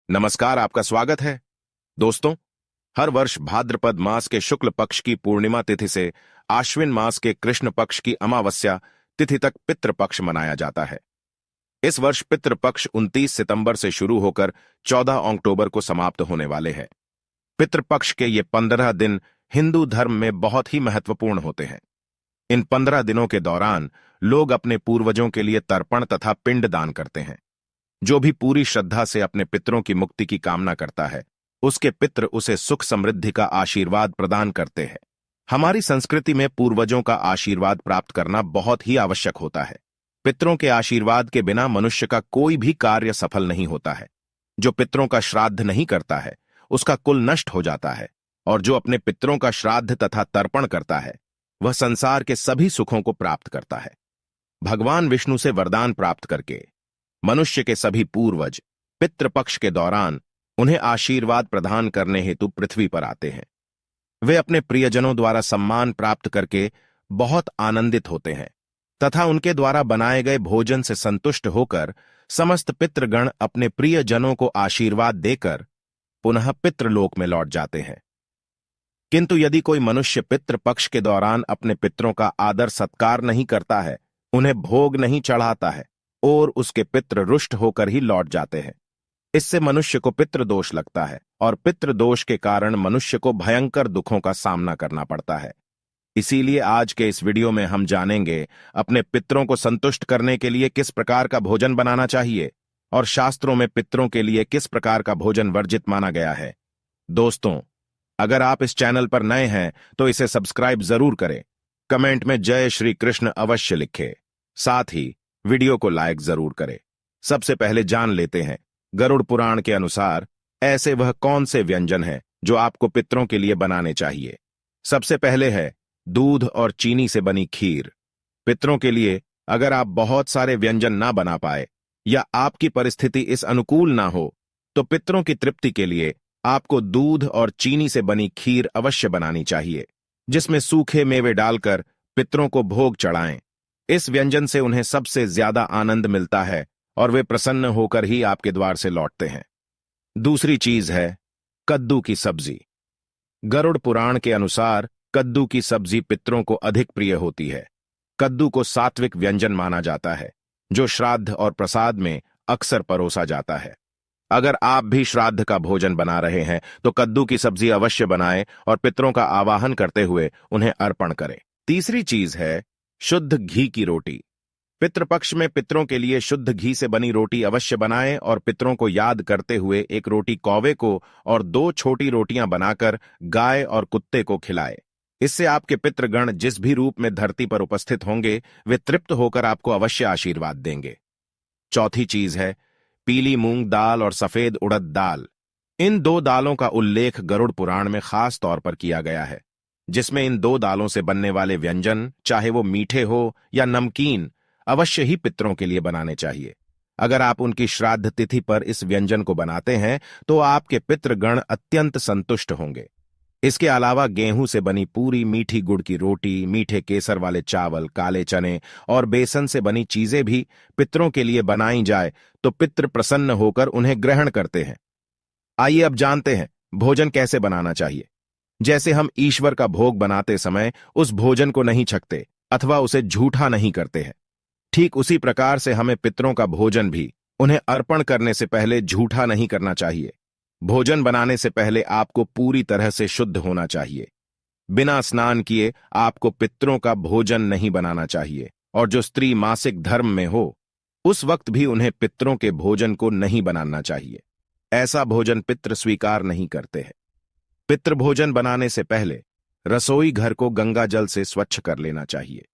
नमस्कार, आपका स्वागत है। दोस्तों, हर वर्ष भाद्रपद मास के शुक्ल पक्ष की पूर्णिमा तिथि से आश्विन मास के कृष्ण पक्ष की अमावस्या तिथि तक पितृपक्ष मनाया जाता है। इस वर्ष पितृपक्ष 29 सितंबर से शुरू होकर 14 अक्टूबर को समाप्त होने वाले हैं। पितृपक्ष के ये 15 दिन हिंदू धर्म में बहुत ही महत्वपूर्ण होते हैं। इन 15 दिनों के दौरान लोग अपने पूर्वजों के लिए तर्पण तथा पिंड दान करते हैं। जो भी पूरी श्रद्धा से अपने पितरों की मुक्ति की कामना करता है, उसके पितृ उसे सुख समृद्धि का आशीर्वाद प्रदान करते हैं। हमारी संस्कृति में पूर्वजों का आशीर्वाद प्राप्त करना बहुत ही आवश्यक होता है। पितरों के आशीर्वाद के बिना मनुष्य का कोई भी कार्य सफल नहीं होता है। जो पितरों का श्राद्ध नहीं करता है, उसका कुल नष्ट हो जाता है, और जो अपने पितरों का श्राद्ध तथा तर्पण करता है, वह संसार के सभी सुखों को प्राप्त करता है। भगवान विष्णु से वरदान प्राप्त करके मनुष्य के सभी पूर्वज पितृपक्ष के दौरान उन्हें आशीर्वाद प्रदान करने हेतु पृथ्वी पर आते हैं। वे अपने प्रियजनों द्वारा सम्मान प्राप्त करके बहुत आनंदित होते हैं तथा उनके द्वारा बनाए गए भोजन से संतुष्ट होकर समस्त पितृगण अपने प्रियजनों को आशीर्वाद देकर पुनः पितृलोक में लौट जाते हैं। किंतु यदि कोई मनुष्य पितृपक्ष के दौरान अपने पितरों का आदर सत्कार नहीं करता है, उन्हें भोग नहीं चढ़ाता है और उसके पितृ रुष्ट होकर ही लौट जाते हैं, इससे मनुष्य को पितृदोष लगता है और पितृदोष के कारण मनुष्य को भयंकर दुखों का सामना करना पड़ता है। इसीलिए आज के इस वीडियो में हम जानेंगे अपने पितरों को संतुष्ट करने के लिए किस प्रकार का भोजन बनाना चाहिए और शास्त्रों में पितरों के लिए किस प्रकार का भोजन वर्जित माना गया है। दोस्तों, अगर आप इस चैनल पर नए हैं तो इसे सब्सक्राइब जरूर करें, कमेंट में जय श्री कृष्ण अवश्य लिखें, साथ ही वीडियो को लाइक जरूर करें। सबसे पहले जान लेते हैं गरुड़ पुराण के अनुसार ऐसे वह कौन से व्यंजन हैं जो आपको पितरों के लिए बनाने चाहिए। सबसे पहले है दूध और चीनी से बनी खीर। पितरों के लिए अगर आप बहुत सारे व्यंजन ना बना पाए या आपकी परिस्थिति इस अनुकूल ना हो, तो पितरों की तृप्ति के लिए आपको दूध और चीनी से बनी खीर अवश्य बनानी चाहिए, जिसमें सूखे मेवे डालकर पितरों को भोग चढ़ाएं। इस व्यंजन से उन्हें सबसे ज्यादा आनंद मिलता है और वे प्रसन्न होकर ही आपके द्वार से लौटते हैं। दूसरी चीज है कद्दू की सब्जी। गरुड़ पुराण के अनुसार कद्दू की सब्जी पितरों को अधिक प्रिय होती है। कद्दू को सात्विक व्यंजन माना जाता है, जो श्राद्ध और प्रसाद में अक्सर परोसा जाता है। अगर आप भी श्राद्ध का भोजन बना रहे हैं तो कद्दू की सब्जी अवश्य बनाएं और पितरों का आवाहन करते हुए उन्हें अर्पण करें। तीसरी चीज है शुद्ध घी की रोटी। पितृपक्ष में पितरों के लिए शुद्ध घी से बनी रोटी अवश्य बनाएं और पितरों को याद करते हुए एक रोटी कौवे को और 2 छोटी रोटियां बनाकर गाय और कुत्ते को खिलाएं। इससे आपके पितृगण जिस भी रूप में धरती पर उपस्थित होंगे, वे तृप्त होकर आपको अवश्य आशीर्वाद देंगे। चौथी चीज है पीली मूंग दाल और सफेद उड़द दाल। इन 2 दालों का उल्लेख गरुड़ पुराण में खास तौर पर किया गया है, जिसमें इन 2 दालों से बनने वाले व्यंजन, चाहे वो मीठे हो या नमकीन, अवश्य ही पितरों के लिए बनाने चाहिए। अगर आप उनकी श्राद्ध तिथि पर इस व्यंजन को बनाते हैं तो आपके पितृगण अत्यंत संतुष्ट होंगे। इसके अलावा गेहूं से बनी पूरी, मीठी गुड़ की रोटी, मीठे केसर वाले चावल, काले चने और बेसन से बनी चीजें भी पितरों के लिए बनाई जाए तो पितृ प्रसन्न होकर उन्हें ग्रहण करते हैं। आइए अब जानते हैं भोजन कैसे बनाना चाहिए। जैसे हम ईश्वर का भोग बनाते समय उस भोजन को नहीं छकते अथवा उसे झूठा नहीं करते हैं, ठीक उसी प्रकार से हमें पितरों का भोजन भी उन्हें अर्पण करने से पहले झूठा नहीं करना चाहिए। भोजन बनाने से पहले आपको पूरी तरह से शुद्ध होना चाहिए। बिना स्नान किए आपको पितरों का भोजन नहीं बनाना चाहिए, और जो स्त्री मासिक धर्म में हो उस वक्त भी उन्हें पितरों के भोजन को नहीं बनाना चाहिए। ऐसा भोजन पितृ स्वीकार नहीं करते हैं। पितृ भोजन बनाने से पहले रसोई घर को गंगा जल से स्वच्छ कर लेना चाहिए,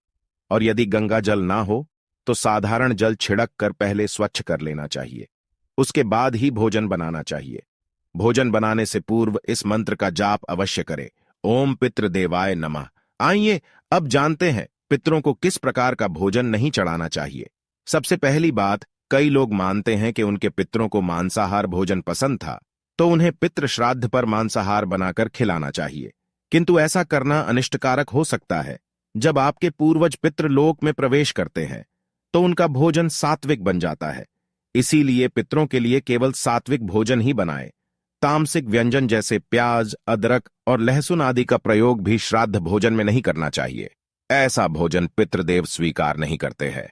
और यदि गंगा जल ना हो तो साधारण जल छिड़क कर पहले स्वच्छ कर लेना चाहिए। उसके बाद ही भोजन बनाना चाहिए। भोजन बनाने से पूर्व इस मंत्र का जाप अवश्य करें, ओम पितृदेवाय नमः। आइए अब जानते हैं पितरों को किस प्रकार का भोजन नहीं चढ़ाना चाहिए। सबसे पहली बात, कई लोग मानते हैं कि उनके पितरों को मांसाहार भोजन पसंद था, तो उन्हें पितृ श्राद्ध पर मांसाहार बनाकर खिलाना चाहिए। किंतु ऐसा करना अनिष्टकारक हो सकता है। जब आपके पूर्वज पितृलोक में प्रवेश करते हैं तो उनका भोजन सात्विक बन जाता है। इसीलिए पितरों के लिए केवल सात्विक भोजन ही बनाएं। तामसिक व्यंजन जैसे प्याज, अदरक और लहसुन आदि का प्रयोग भी श्राद्ध भोजन में नहीं करना चाहिए। ऐसा भोजन पितृदेव स्वीकार नहीं करते हैं।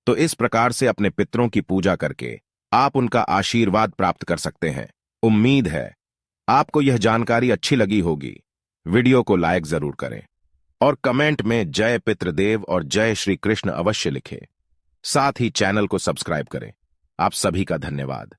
तो इस प्रकार से अपने पितरों की पूजा करके आप उनका आशीर्वाद प्राप्त कर सकते हैं। उम्मीद है आपको यह जानकारी अच्छी लगी होगी। वीडियो को लाइक जरूर करें और कमेंट में जय पितृदेव और जय श्री कृष्ण अवश्य लिखें। साथ ही चैनल को सब्सक्राइब करें। आप सभी का धन्यवाद।